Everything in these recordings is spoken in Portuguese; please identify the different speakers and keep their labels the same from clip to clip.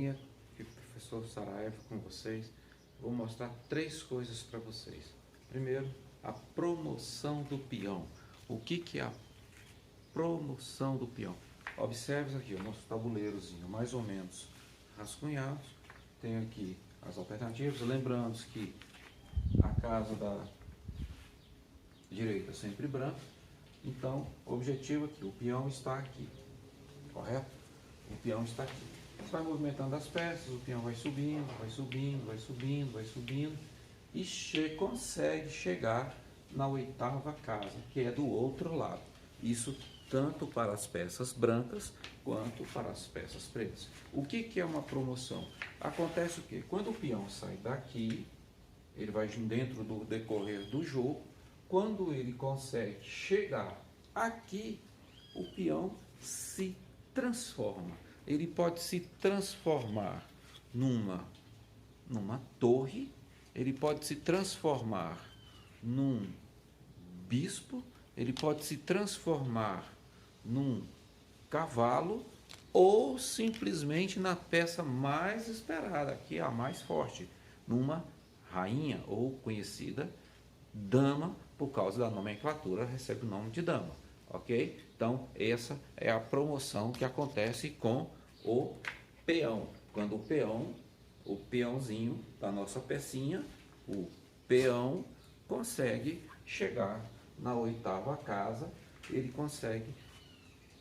Speaker 1: galerinha, aqui é o professor Saraiva com vocês. Vou mostrar três coisas para vocês. Primeiro, a promoção do peão. O que é a promoção do peão? Observe aqui o nosso tabuleirozinho, mais ou menos rascunhado. Tem aqui as alternativas, lembrando que a casa da direita é sempre branca. Então, o objetivo aqui, o peão está aqui, correto? O peão está aqui. Você vai movimentando as peças, o peão vai subindo, vai subindo, vai subindo, vai subindo e consegue chegar na oitava casa, que é do outro lado. Isso tanto para as peças brancas quanto para as peças pretas. O que é uma promoção? Acontece o quê? Quando o peão sai daqui, ele vai dentro do decorrer do jogo. Quando ele consegue chegar aqui, o peão se transforma. Ele pode se transformar numa torre, ele pode se transformar num bispo, ele pode se transformar num cavalo ou simplesmente na peça mais esperada, que é a mais forte, numa rainha ou conhecida dama, por causa da nomenclatura, recebe o nome de dama, ok? Então, essa é a promoção que acontece com o peão. Quando o peãozinho da nossa pecinha, o peão consegue chegar na oitava casa, ele consegue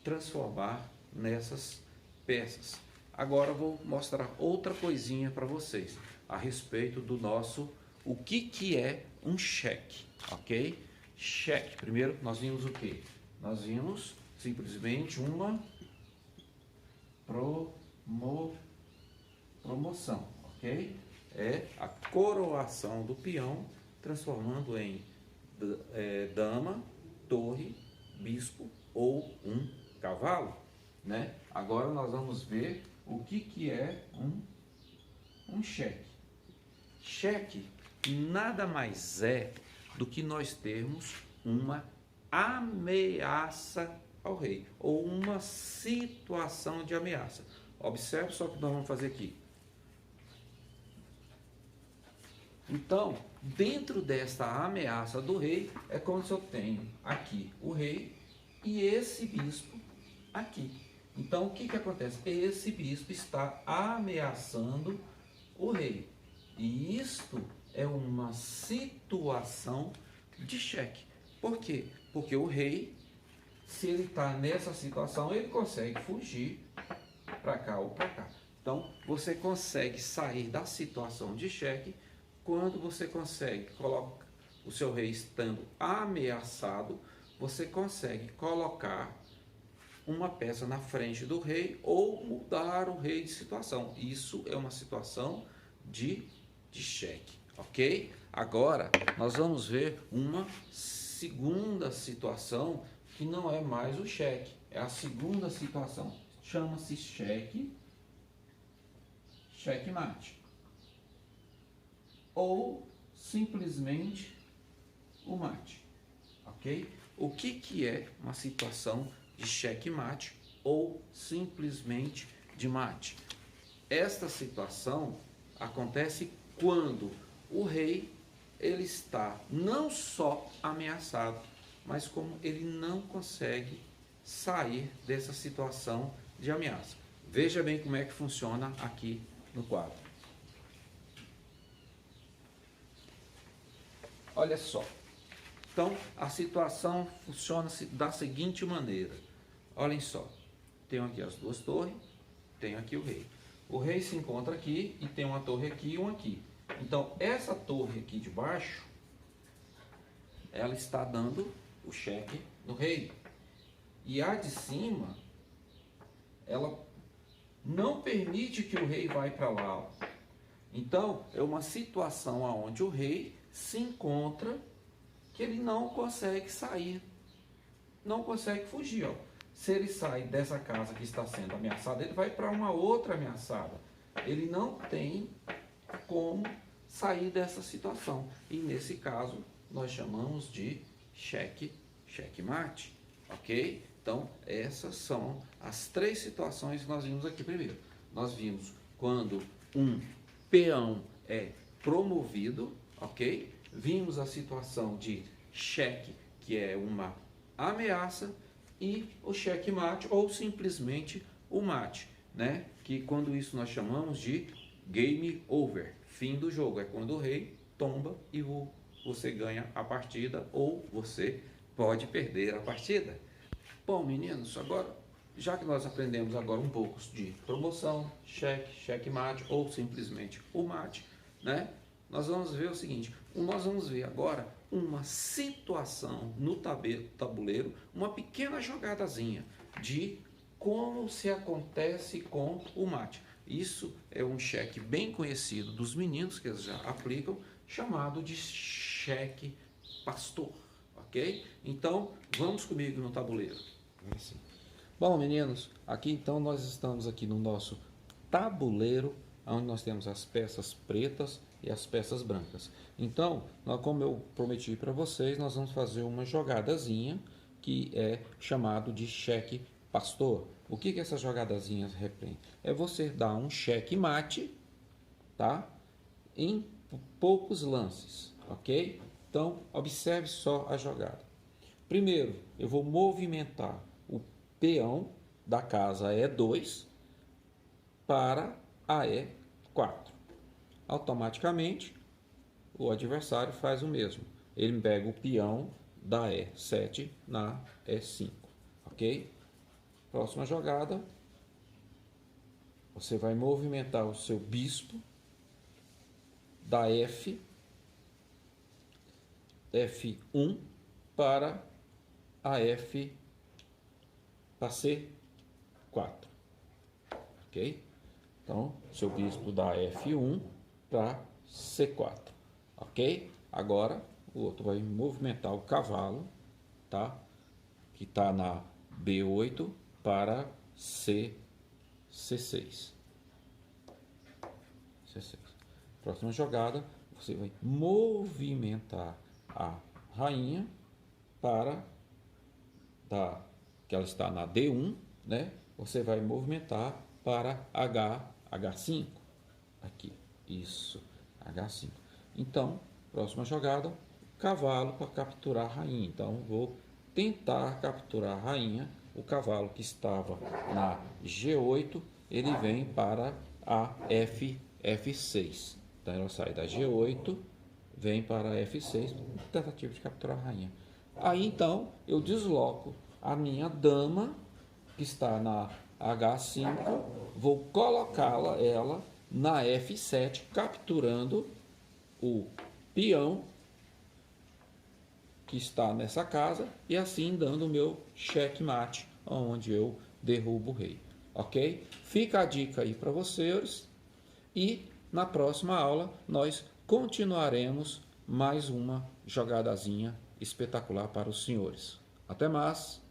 Speaker 1: transformar nessas peças. Agora eu vou mostrar outra coisinha para vocês a respeito do nosso, o que é um cheque, ok? Cheque, primeiro nós vimos o que? Nós vimos simplesmente uma promoção, ok? É a coroação do peão, transformando em dama, torre, bispo ou um cavalo, né? Agora nós vamos ver o que é um cheque. Cheque nada mais é do que nós termos uma ameaça ao rei, ou uma situação de ameaça. Observe só o que nós vamos fazer aqui. Então, dentro desta ameaça do rei, é como se eu tenho aqui o rei e esse bispo aqui. Então, o que acontece? Esse bispo está ameaçando o rei. E isto é uma situação de cheque. Por quê? Porque o rei, se ele está nessa situação, ele consegue fugir para cá ou para cá. Então, você consegue sair da situação de cheque quando você consegue colocar o seu rei estando ameaçado, você consegue colocar uma peça na frente do rei ou mudar o rei de situação. Isso é uma situação de cheque, ok? Agora, nós vamos ver uma segunda situação que não é mais o cheque, é a segunda situação. Chama-se checkmate. Ou simplesmente o mate, ok? O que é uma situação de checkmate ou simplesmente de mate? Esta situação acontece quando o rei ele está não só ameaçado, mas como ele não consegue sair dessa situação de ameaça. Veja bem como é que funciona aqui no quadro. Olha só. Então, a situação funciona da seguinte maneira. Olhem só. Tenho aqui as duas torres, tenho aqui o rei. O rei se encontra aqui e tem uma torre aqui e uma aqui. Então, essa torre aqui de baixo, ela está dando o cheque no rei. E a de cima, ela não permite que o rei vá para lá. Então, é uma situação onde o rei se encontra que ele não consegue sair, não consegue fugir. Ó. Se ele sai dessa casa que está sendo ameaçada, ele vai para uma outra ameaçada. Ele não tem como sair dessa situação. E nesse caso, nós chamamos de checkmate, ok? Então, essas são as três situações que nós vimos aqui primeiro. Nós vimos quando um peão é promovido, ok? Vimos a situação de cheque, que é uma ameaça, e o checkmate, ou simplesmente o mate, né? Que quando isso nós chamamos de game over, fim do jogo. É quando o rei tomba e você ganha a partida, ou você pode perder a partida. Bom, meninos, agora, já que nós aprendemos agora um pouco de promoção, cheque, checkmate, ou simplesmente o mate, né? Nós vamos ver o seguinte, nós vamos ver agora uma situação no tabuleiro, uma pequena jogadazinha de como se acontece com o mate. Isso é um cheque bem conhecido dos meninos, que eles já aplicam, chamado de cheque pastor, ok? Então, vamos comigo no tabuleiro. Assim. Bom, meninos, aqui então nós estamos aqui no nosso tabuleiro, onde nós temos as peças pretas e as peças brancas. Então, como eu prometi para vocês, nós vamos fazer uma jogadazinha que é chamado de cheque pastor. O que essas jogadazinhas repreendem? É você dar um cheque mate, tá? Em poucos lances, ok? Então, observe só a jogada. Primeiro, eu vou movimentar o peão da casa E2 para a E4. Automaticamente, o adversário faz o mesmo. Ele pega o peão da E7 na E5, ok? Próxima jogada, você vai movimentar o seu bispo da F1 para a para C4, ok? Então, seu bispo da F1 para C4, ok? Agora, o outro vai movimentar o cavalo, tá? Que está na B8 para C6. Próxima jogada, você vai movimentar a rainha para que ela está na D1, né? Você vai movimentar para H5. Aqui, isso, H5. Então, próxima jogada, cavalo para capturar a rainha. Então, vou tentar capturar a rainha. O cavalo que estava na G8, ele vem para a F6. Então, ela sai da G8, vem para a F6, tentativa de capturar a rainha. Aí, então, eu desloco a minha dama, que está na H5, vou colocá-la, ela, na F7, capturando o peão que está nessa casa e assim dando o meu checkmate, onde eu derrubo o rei, ok? Fica a dica aí para vocês e na próxima aula nós continuaremos mais uma jogadazinha espetacular para os senhores. Até mais!